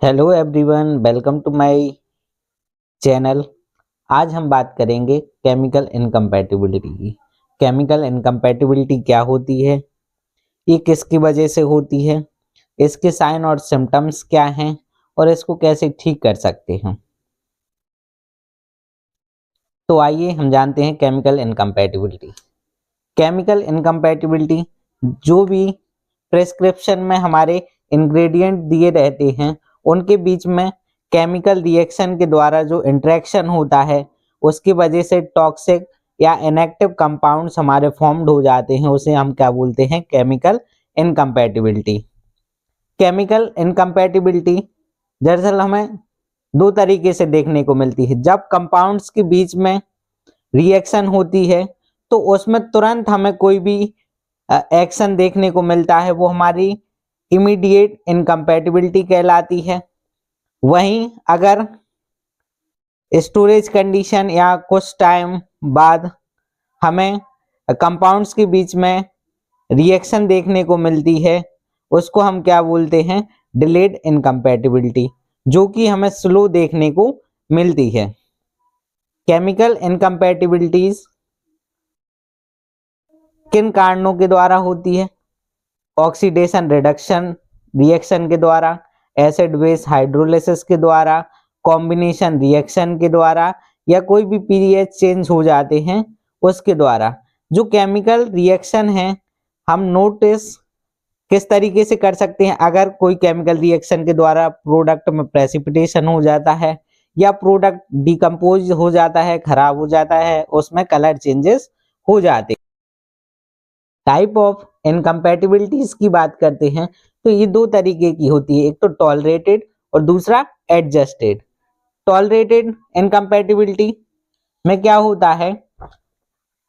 Hello everyone, welcome to my channel. आज हम बात करेंगे केमिकल इनकम्पैटिबिलिटी की। केमिकल इनकम्पैटिबिलिटी क्या होती है, ये किसकी वजह से होती है, इसके साइन और सिम्टम्स क्या हैं और इसको कैसे ठीक कर सकते हैं। तो आइए हम जानते हैं केमिकल इनकम्पैटिबिलिटी। केमिकल इनकम्पैटिबिलिटी जो भी प्रेस्क्रिप्शन में हमारे इंग्रेडिएंट दिए रहते हैं उनके बीच में केमिकल रिएक्शन के द्वारा जो इंटरेक्शन होता है उसकी वजह से टॉक्सिक या इनएक्टिव कंपाउंड्स हमारे फॉर्म्ड हो जाते हैं, उसे हम क्या बोलते हैं, केमिकल इनकम्पैटिबिलिटी। केमिकल इनकम्पैटिबिलिटी दरअसल हमें दो तरीके से देखने को मिलती है। जब कंपाउंड्स के बीच में रिएक्शन होती है तो उसमें तुरंत हमें कोई भी एक्शन देखने को मिलता है, वो हमारी इमीडिएट इनकम्पैटिबिलिटी कहलाती है। वहीं अगर स्टोरेज कंडीशन या कुछ टाइम बाद हमें कंपाउंड्स के बीच में रिएक्शन देखने को मिलती है उसको हम क्या बोलते हैं, डिलेड इनकम्पैटिबिलिटी, जो कि हमें स्लो देखने को मिलती है। केमिकल इनकम्पैटिबिलिटीज किन कारणों के द्वारा होती है? ऑक्सीडेशन रिडक्शन रिएक्शन के द्वारा, एसिड बेस हाइड्रोलिसिस के द्वारा, कॉम्बिनेशन रिएक्शन के द्वारा, या कोई भी पीएच चेंज हो जाते हैं उसके द्वारा। जो केमिकल रिएक्शन है हम नोटिस किस तरीके से कर सकते हैं? अगर कोई केमिकल रिएक्शन के द्वारा प्रोडक्ट में प्रेसिपिटेशन हो जाता है या प्रोडक्ट डिकम्पोज हो जाता है, खराब हो जाता है, उसमें कलर चेंजेस हो जाते हैं। टाइप ऑफ इनकम्पैटिबिलिटीज की बात करते हैं तो ये दो तरीके की होती है, एक तो टॉलरेटेड और दूसरा एडजस्टेड। टॉलरेटेड इनकम्पैटिबिलिटी में क्या होता है,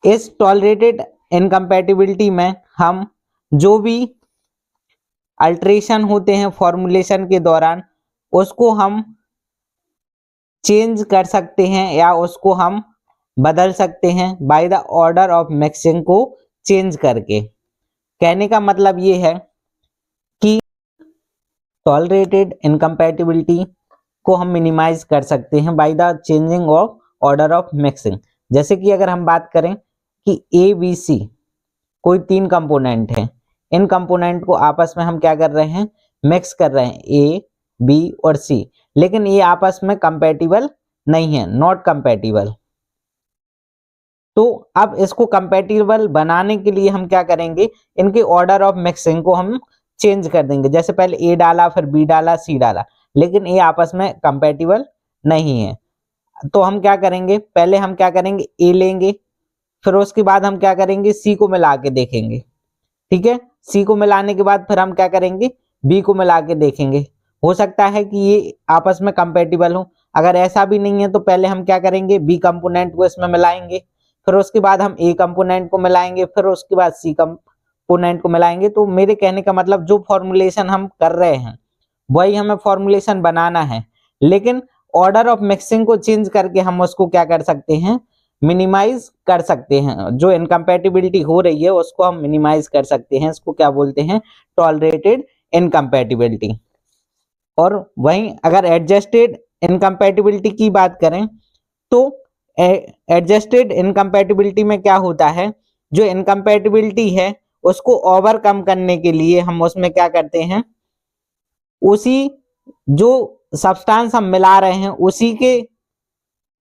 इस टॉलरेटेड इनकम्पैटिबिलिटी में हम जो भी अल्ट्रेशन होते हैं फॉर्मुलेशन के दौरान उसको हम चेंज कर सकते हैं या उसको हम बदल सकते हैं by the order of mixing को चेंज करके। कहने का मतलब ये है कि टॉलरेटेड इनकम्पैटिबिलिटी को हम मिनिमाइज कर सकते हैं by the changing of order of mixing. जैसे कि अगर हम बात करें कि ए बी सी कोई तीन कंपोनेंट हैं, इन कंपोनेंट को आपस में हम क्या कर रहे हैं, मिक्स कर रहे हैं, ए बी और सी, लेकिन ये आपस में कंपैटिबल नहीं है, नॉट कंपैटिबल। तो अब इसको कंपैटिबल बनाने के लिए हम क्या करेंगे, इनके ऑर्डर ऑफ मिक्सिंग को हम चेंज कर देंगे। जैसे पहले ए डाला, फिर बी डाला, सी डाला, लेकिन ये आपस में कंपैटिबल नहीं है। तो हम क्या करेंगे, पहले हम क्या करेंगे, ए लेंगे, फिर उसके बाद हम क्या करेंगे, सी को मिला के देखेंगे। ठीक है, सी को मिलाने के बाद फिर हम क्या करेंगे, बी को मिला के देखेंगे। हो सकता है कि ये आपस में कंपैटिबल हो। अगर ऐसा भी नहीं है तो पहले हम क्या करेंगे, बी कंपोनेंट को इसमें मिलाएंगे, फिर उसके बाद हम ए कंपोनेंट को मिलाएंगे, फिर उसके बाद सी कंपोनेंट को मिलाएंगे। तो मेरे कहने का मतलब जो फॉर्मुलेशन हम कर रहे हैं वही हमें फॉर्मुलेशन बनाना है, लेकिन ऑर्डर ऑफ मिक्सिंग को चेंज करके हम उसको क्या कर सकते हैं, मिनिमाइज कर सकते हैं। जो इनकम्पैटिबिलिटी हो रही है उसको हम मिनिमाइज कर सकते हैं, इसको क्या बोलते हैं, टॉलरेटेड इनकम्पैटिबिलिटी। और वहीं अगर एडजस्टेड इनकम्पैटिबिलिटी की बात करें तो एडजस्टेड इनकम्पैटिबिलिटी में क्या होता है, जो इनकम्पैटिबिलिटी है उसको ओवरकम करने के लिए हम उसमें क्या करते हैं, उसी जो सब्सटेंस हम मिला रहे हैं उसी के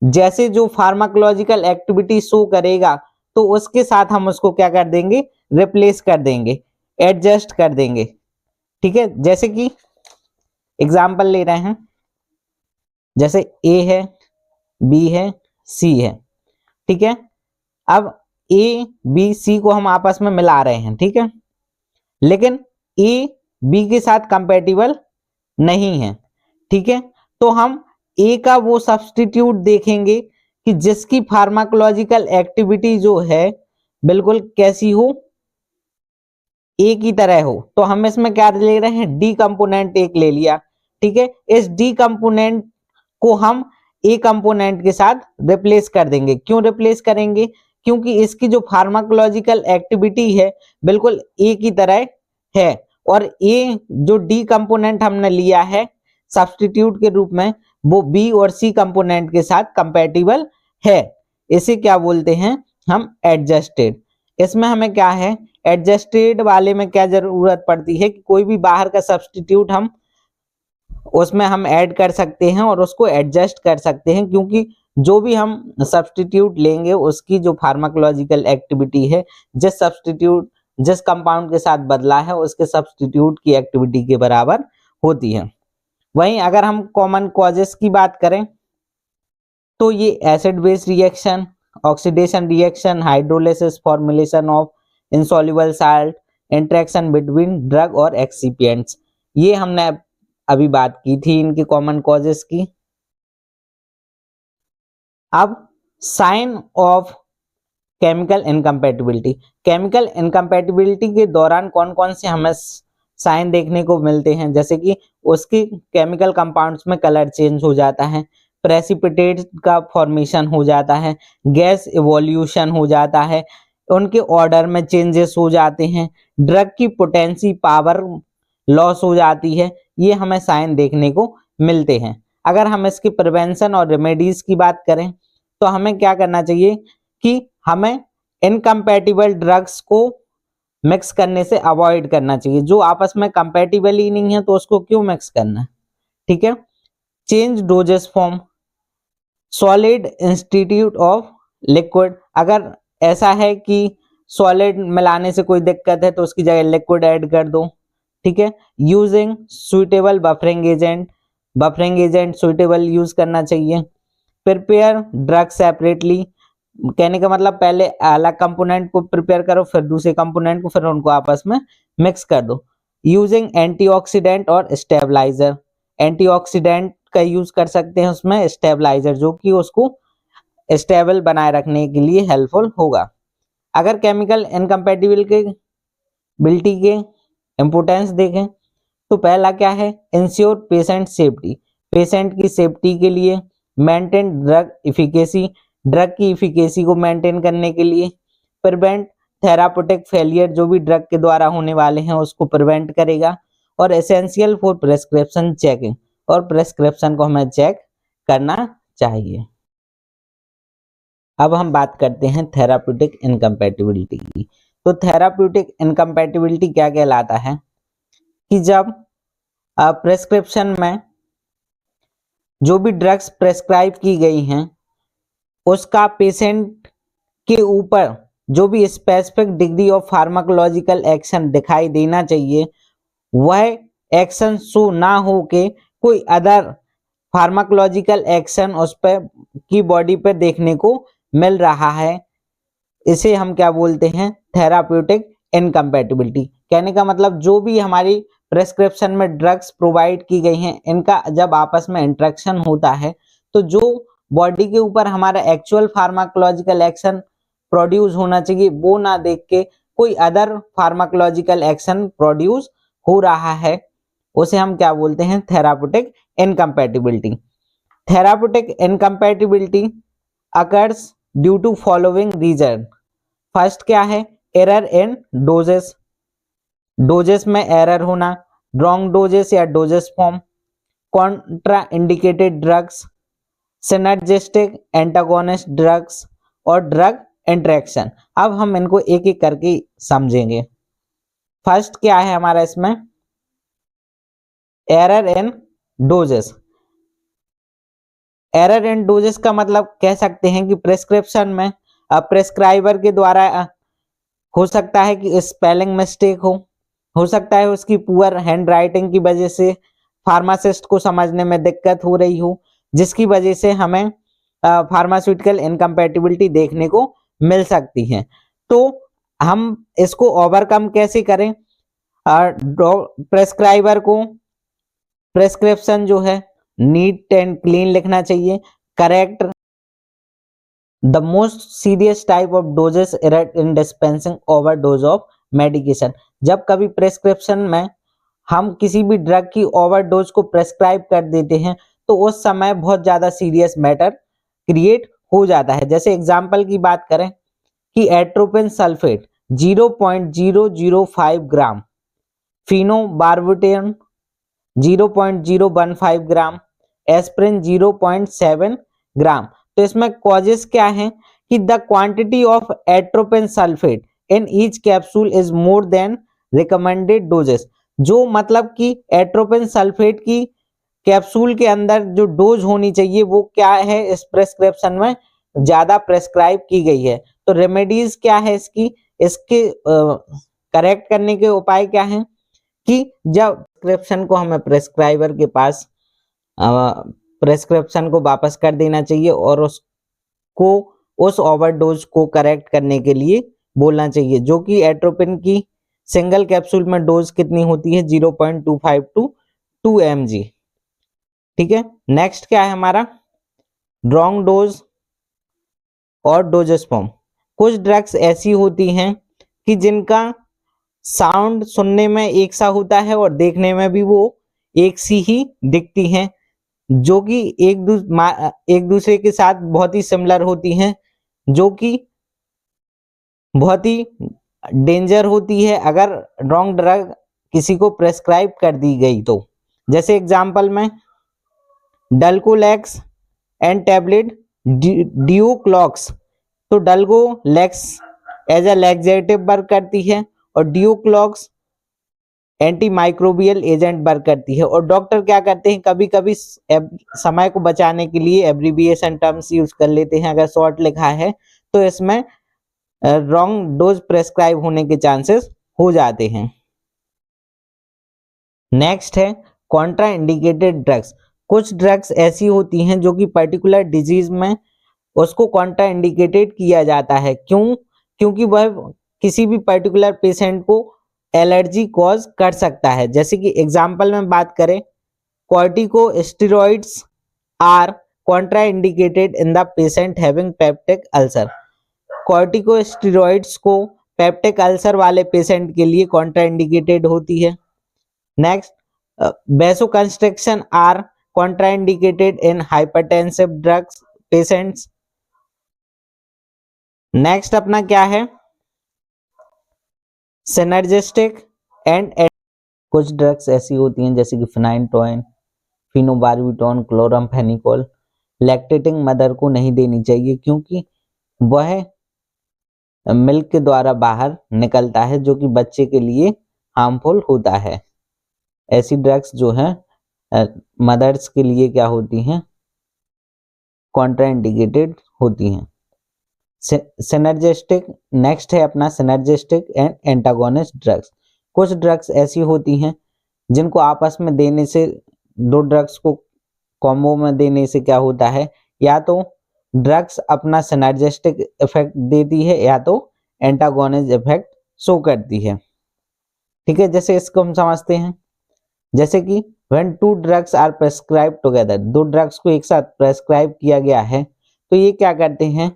जैसे जो फार्माकोलॉजिकल एक्टिविटी शो करेगा तो उसके साथ हम उसको क्या कर देंगे, रिप्लेस कर देंगे, एडजस्ट कर देंगे। ठीक है, जैसे कि एग्जांपल ले रहे हैं, जैसे ए है, बी है, सी है। ठीक है, अब ए बी सी को हम आपस में मिला रहे हैं, ठीक है, लेकिन ए बी के साथ कंपैटिबल नहीं है। ठीक है, तो हम ए का वो सब्स्टिट्यूट देखेंगे कि जिसकी फार्माकोलॉजिकल एक्टिविटी जो है बिल्कुल कैसी हो, ए की तरह हो। तो हम इसमें क्या ले रहे हैं, डी कंपोनेंट एक ले लिया। ठीक है, इस डी कंपोनेंट को हम ए कंपोनेंट के साथ रिप्लेस कर देंगे। क्यों रिप्लेस करेंगे, क्योंकि इसकी जो फार्माकोलॉजिकल एक्टिविटी है बिल्कुल ए की तरह है, और ए जो डी कंपोनेंट हमने लिया है सब्स्टिट्यूट के रूप में वो बी और सी कंपोनेंट के साथ कंपैटिबल है, इसे क्या बोलते हैं हम एडजस्टेड। इसमें हमें क्या है, एडजस्टेड वाले में क्या जरूरत पड़ती है कि कोई भी बाहर का सब्स्टिट्यूट हम उसमें हम ऐड कर सकते हैं और उसको एडजस्ट कर सकते हैं, क्योंकि जो भी हम सब्स्टिट्यूट लेंगे उसकी जो फार्माकोलॉजिकल एक्टिविटी है, जिस कंपाउंड के साथ बदला है उसके सब्स्टिट्यूट की एक्टिविटी के बराबर होती है। वहीं अगर हम कॉमन कॉजेस की बात करें तो ये acid base reaction, oxidation reaction, hydrolysis, formulation of insoluble salt, interaction between drug और एक्सिपिएंट्स, ये हमने अभी बात की थी इनके कॉमन कॉजेस की। अब sign of chemical incompatibility, chemical incompatibility के दौरान कौन कौन से हमें साइन देखने को मिलते हैं, जैसे कि उसकी केमिकल कंपाउंड्स में कलर चेंज हो जाता है, प्रेसिपिटेट का फॉर्मेशन हो जाता है, गैस इवोल्यूशन हो जाता है, उनके ऑर्डर में चेंजेस हो जाते हैं, ड्रग की पोटेंसी पावर लॉस हो जाती है, ये हमें साइन देखने को मिलते हैं। अगर हम इसकी प्रिवेंशन और रेमेडीज की बात करें तो हमें क्या करना चाहिए कि हमें इनकम्पैटिबल ड्रग्स को मिक्स करने से अवॉइड करना चाहिए। जो आपस में कंपैटिबल ही नहीं है तो उसको क्यों मिक्स करना है, ठीक है। Change doses form, solid institute of liquid, अगर ऐसा है कि सॉलिड मिलाने से कोई दिक्कत है तो उसकी जगह लिक्विड ऐड कर दो, ठीक है। Using suitable buffering agent, buffering agent suitable use करना चाहिए। प्रिपेयर ड्रग सेपरेटली, कहने का मतलब पहले अलग कंपोनेंट को प्रिपेयर करो फिर दूसरे कंपोनेंट को, फिर उनको आपस में मिक्स कर दो। यूजिंग एंटीऑक्सीडेंट और स्टेबलाइजर, एंटीऑक्सीडेंट का यूज कर सकते हैं उसमें, स्टेबलाइजर जो कि उसको स्टेबल बनाए रखने के लिए हेल्पफुल होगा। अगर केमिकल इनकम्पैटिबिलिटी के इंपोर्टेंस देखें तो पहला क्या है, इंश्योर पेशेंट सेफ्टी, पेशेंट की सेफ्टी के लिए, मेंटेन ड्रग इफिकेसी, ड्रग की इफिकेसी को मेंटेन करने के लिए, प्रिवेंट थेरापेटिक फेलियर, जो भी ड्रग के द्वारा होने वाले हैं उसको प्रिवेंट करेगा, और एसेंशियल फॉर प्रेस्क्रिप्शन चेकिंग, और प्रेस्क्रिप्शन को हमें चेक करना चाहिए। अब हम बात करते हैं थेराप्यूटिक इनकम्पैटिबिलिटी की। तो थेराप्यूटिक इनकम्पैटिबिलिटी क्या कहलाता है कि जब प्रेस्क्रिप्शन में जो भी ड्रग्स प्रेस्क्राइब की गई हैं उसका पेशेंट के ऊपर जो भी specific degree of pharmacological action दिखाई देना चाहिए, वह एक्शन शो ना हो के कोई अदर फार्माकोलॉजिकल एक्शन उस पर की बॉडी पे देखने को मिल रहा है, इसे हम क्या बोलते हैं, थेराप्यूटिक इनकम्पैटिबिलिटी। कहने का मतलब जो भी हमारी प्रेस्क्रिप्शन में ड्रग्स प्रोवाइड की गई हैं इनका जब आपस में इंटरेक्शन होता है तो जो बॉडी के ऊपर हमारा एक्चुअल फार्माकोलॉजिकल एक्शन प्रोड्यूस होना चाहिए वो ना देख के कोई अदर फार्माकोलॉजिकल एक्शन प्रोड्यूस हो रहा है, उसे हम क्या बोलते हैं, therapeutic incompatibility. Therapeutic incompatibility occurs due to following reason. First क्या है, एरर इन डोजेस, डोजेस में एरर होना, रॉन्ग डोजेस या doses form, contraindicated drugs, synergistic antagonist drugs, और ड्रग इंटरेक्शन। अब हम इनको एक एक करके समझेंगे। फर्स्ट क्या है हमारा इसमें, error in doses. Error in doses का मतलब कह सकते हैं कि प्रेस्क्रिप्शन में प्रेस्क्राइबर के द्वारा हो सकता है कि स्पेलिंग मिस्टेक हो सकता है उसकी पुअर हैंड राइटिंग की वजह से फार्मासिस्ट को समझने में दिक्कत हो रही हो, जिसकी वजह से हमें फार्मास्यूटिकल इनकम्पैटिबिलिटी देखने को मिल सकती है। तो हम इसको ओवरकम कैसे करें, प्रेस्क्राइबर को प्रेस्क्रिप्शन जो है नीट एंड क्लीन लिखना चाहिए, correct the most serious type of doses error in dispensing overdose of medication. जब कभी प्रेस्क्रिप्शन में हम किसी भी ड्रग की ओवरडोज को प्रेस्क्राइब कर देते हैं तो उस समय बहुत ज्यादा सीरियस मैटर क्रिएट हो जाता है। जैसे एग्जांपल की बात करें कि एट्रोपिन सल्फेट 0.005 ग्राम, फिनोबार्बिटोन 0.015 ग्राम, एस्पिरिन 0.7 ग्राम। तो इसमें कॉजेस क्या हैं कि the quantity of atropine sulphate in each capsule is more than recommended doses. जो मतलब कि एट्रोपिन सल्फेट की कैप्सूल के अंदर जो डोज होनी चाहिए वो क्या है, इस प्रेस्क्रिप्शन में ज्यादा प्रेस्क्राइब की गई है। तो रेमेडीज क्या है इसके करेक्ट करने के उपाय क्या हैं कि जब प्रेस्क्रिप्शन को हमें प्रेस्क्राइबर के पास प्रेस्क्रिप्शन को वापस कर देना चाहिए और उसको उस ओवरडोज को करेक्ट करने के लिए बोलना चाहिए, जो कि एट्रोपिन की सिंगल कैप्सूल में डोज कितनी होती है 0.25 टू 2 mg। ठीक है, नेक्स्ट क्या है हमारा रॉन्ग डोज और डोजेस फॉर्म। कुछ ड्रग्स ऐसी होती हैं कि जिनका साउंड सुनने में एक सा होता है और देखने में भी वो एक सी ही दिखती हैं, जो कि एक दूसरे के साथ बहुत ही सिमिलर होती हैं, जो कि बहुत ही डेंजर होती है अगर रॉन्ग ड्रग किसी को प्रेस्क्राइब कर दी गई तो। जैसे एग्जांपल में डल्कोलेक्स एंड टैबलेट ड्यूक्लॉक्स। तो Dulcolax as a laxative work करती है और ड्यूक्लॉक्स एंटी माइक्रोबियल एजेंट वर्क करती है। और डॉक्टर क्या करते हैं, कभी कभी समय को बचाने के लिए एब्रीविएशन टर्म्स यूज कर लेते हैं। अगर शॉर्ट लिखा है तो इसमें रॉन्ग डोज प्रेस्क्राइब होने के चांसेस हो जाते हैं। नेक्स्ट है कॉन्ट्रा इंडिकेटेड ड्रग्स। कुछ ड्रग्स ऐसी होती हैं जो कि पर्टिकुलर डिजीज में उसको कॉन्ट्रा इंडिकेटेड किया जाता है। क्योंकि वह किसी भी पर्टिकुलर पेशेंट को एलर्जी कॉज कर सकता है। जैसे कि एग्जांपल में बात करें, corticosteroids are contraindicated in the patient having peptic ulcer. Corticosteroids को पेप्टिक अल्सर वाले पेशेंट के लिए कॉन्ट्रा इंडिकेटेड होती है। Next, vasoconstriction are contraindicated in hypertensive drugs patients. Next अपना क्या है सिनर्जिस्टिक एंड कुछ ड्रग्स ऐसी होती हैं जैसे कि फिनाइनटोइन, फिनोबार्बिटोन, क्लोरामफेनिकोल लैक्टेटिंग मदर को नहीं देनी चाहिए, क्योंकि वह मिल्क के द्वारा बाहर निकलता है, जो कि बच्चे के लिए हार्मफुल होता है। ऐसी ड्रग्स जो हैं मदर्स के लिए क्या होती हैं, कॉन्ट्राइंडिकेटेड होती हैं। सिनर्जिस्टिक नेक्स्ट है अपना सिनर्जिस्टिक एंड एंटागोनिस्ट ड्रग्स। कुछ ड्रग्स ऐसी होती हैं जिनको आपस में देने से, दो ड्रग्स को कॉम्बो में देने से क्या होता है, या तो ड्रग्स अपना सिनर्जिस्टिक इफेक्ट देती है या तो एंटागोनिस्ट इफेक्ट शो करती है। ठीक है, जैसे इसको हम समझते हैं, जैसे कि when two drugs are prescribe together, दो ड्रग्स को एक साथ प्रेस्क्राइब किया गया है तो ये क्या करते हैं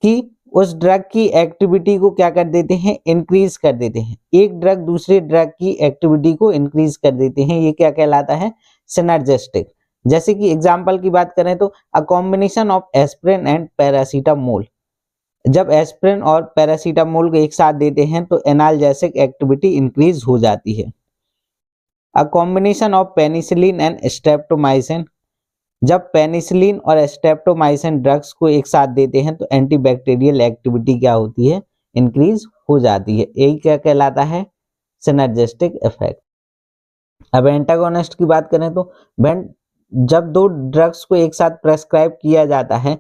कि उस ड्रग की एक्टिविटी को क्या कर देते हैं, इंक्रीज कर देते हैं। एक ड्रग दूसरे ड्रग की एक्टिविटी को इंक्रीज कर देते हैं, ये क्या कहलाता है, सिनर्जिस्टिक। जैसे कि एग्जांपल की बात करें तो a combination of aspirin and paracetamol. जब एस्पिरिन और पैरासीटामोल को एक साथ देते हैं तो एनाल्जेसिक एक्टिविटी इंक्रीज हो जाती है। A combination of penicillin and streptomycin. जब पेनिसिलिन और स्ट्रेप्टोमाइसिन ड्रग्स को एक साथ देते हैं तो एंटीबैक्टीरियल एक्टिविटी क्या होती है, इंक्रीज हो जाती है। यही क्या कहलाता है, सिनर्जिस्टिक इफेक्ट। अब एंटागोनिस्ट की बात करें तो जब दो ड्रग्स को एक साथ प्रेस्क्राइब किया जाता है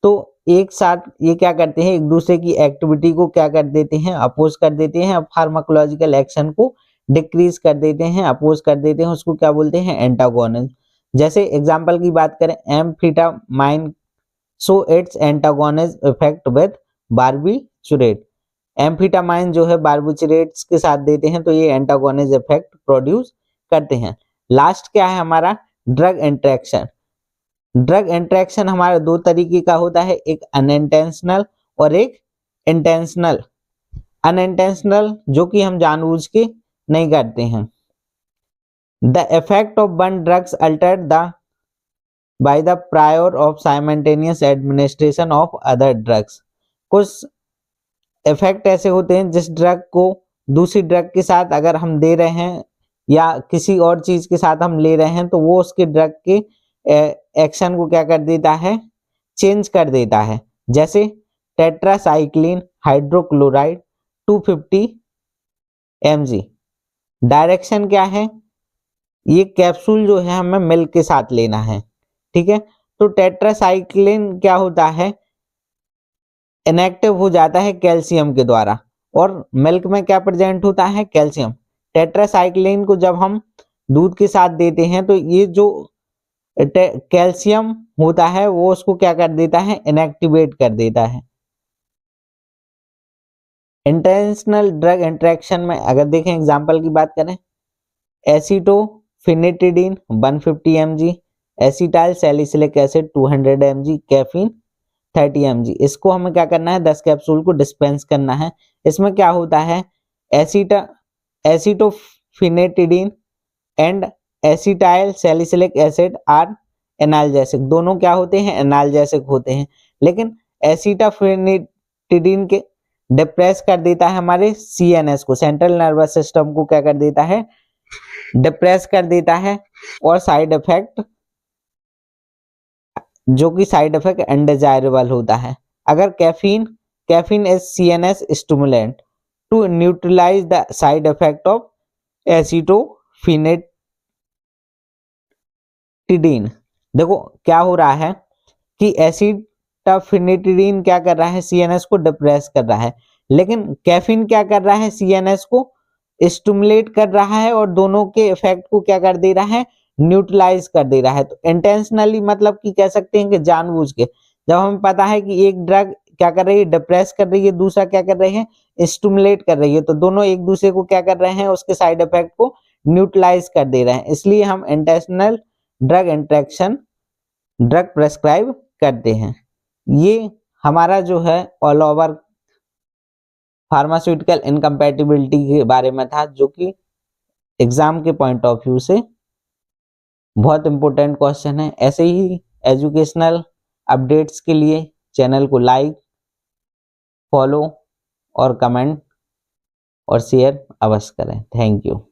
तो एक साथ ये क्या करते हैं, एक दूसरे की एक्टिविटी को क्या कर देते हैं, अपोज कर देते हैं। फार्माकोलॉजिकल एक्शन को डिक्रीज कर देते हैं, अपोज कर देते हैं, उसको क्या बोलते हैं, एंटागोनिस्ट। जैसे एग्जांपल की बात करें, amphetamine so it's antagonist effect with barbiturate. Amphetamine जो है बार्बिचुरेट्स के साथ देते हैं तो ये एंटागोनिस्ट इफेक्ट प्रोड्यूस करते हैं। लास्ट क्या है हमारा, ड्रग इंटरेक्शन। ड्रग इंटरेक्शन हमारा दो तरीके का होता है, एक अनइंटेंशनल और एक इंटेंशनल। अनइंटेंशनल जो कि हम जानबूझ के नहीं करते हैं। The effect of one drugs altered by the prior of simultaneous administration of other drugs। कुछ इफेक्ट ऐसे होते हैं जिस ड्रग को दूसरी ड्रग के साथ अगर हम दे रहे हैं या किसी और चीज के साथ हम ले रहे हैं तो वो उसके ड्रग के एक्शन को क्या कर देता है, चेंज कर देता है। जैसे टेट्रासाइक्लिन हाइड्रोक्लोराइड 250 mg। डायरेक्शन क्या है, ये कैप्सूल जो है हमें मिल्क के साथ लेना है, ठीक है। तो टेट्रासाइक्लिन क्या होता है, इनएक्टिव हो जाता है कैल्शियम के द्वारा, और मिल्क में क्या प्रेजेंट होता है, कैल्शियम। टेट्रासाइक्लिन को जब हम दूध के साथ देते हैं तो ये जो कैल्शियम होता है वो उसको क्या कर देता है, इनएक्टिवेट कर देता है। इंटरनेशनल ड्रग इंटरेक्शन में अगर देखें एग्जांपल की बात करें, एसिटोफिनिटिडीन 150 mg, acetyl salicylic acid 200 mg, caffeine 30 mg। इसको हमें क्या करना है, 10 कैप्सूल को डिस्पेंस करना है। इसमें क्या होता है, acetophenetidin and acetyl salicylic acid are analgesic, दोनों क्या होते हैं, एनाल्जेसिक होते हैं। लेकिन एसिटाफिनिटिडीन के डिप्रेस कर देता है हमारे CNS को, सेंट्रल नर्वस सिस्टम को क्या कर देता है, डिप्रेस कर देता है, और साइड इफेक्ट जो कि साइड इफेक्ट अनडिजायरेबल होता है। अगर caffeine is CNS stimulant to neutralize the side effect of acetophenetidin. देखो क्या हो रहा है कि एसिटाफिनिटिडीन क्या कर रहा है, CNS को डिप्रेस कर रहा है, लेकिन कैफीन क्या कर रहा है, CNS को स्टिमुलेट कर रहा है, और दोनों के इफेक्ट को क्या कर दे रहा है, न्यूट्रलाइज कर दे रहा है। तो इंटेंशनली मतलब कि कह सकते हैं कि जानबूझ के, जब हमें पता है कि एक ड्रग क्या कर रही है, डिप्रेस कर रही है, दूसरा क्या कर रही है, स्टिमुलेट कर रही है, तो दोनों एक दूसरे को क्या कर रहे हैं, उसके साइड इफेक्ट को न्यूट्रलाइज कर दे रहे हैं। इसलिए हम intentional drug interaction drug prescribe करते हैं। ये हमारा जो है ऑल ओवर फार्मास्यूटिकल इनकम्पैटिबिलिटी के बारे में था, जो कि एग्जाम के पॉइंट ऑफ व्यू से बहुत इंपॉर्टेंट क्वेश्चन है। ऐसे ही एजुकेशनल अपडेट्स के लिए चैनल को लाइक, फॉलो और कमेंट और शेयर अवश्य करें। Thank you.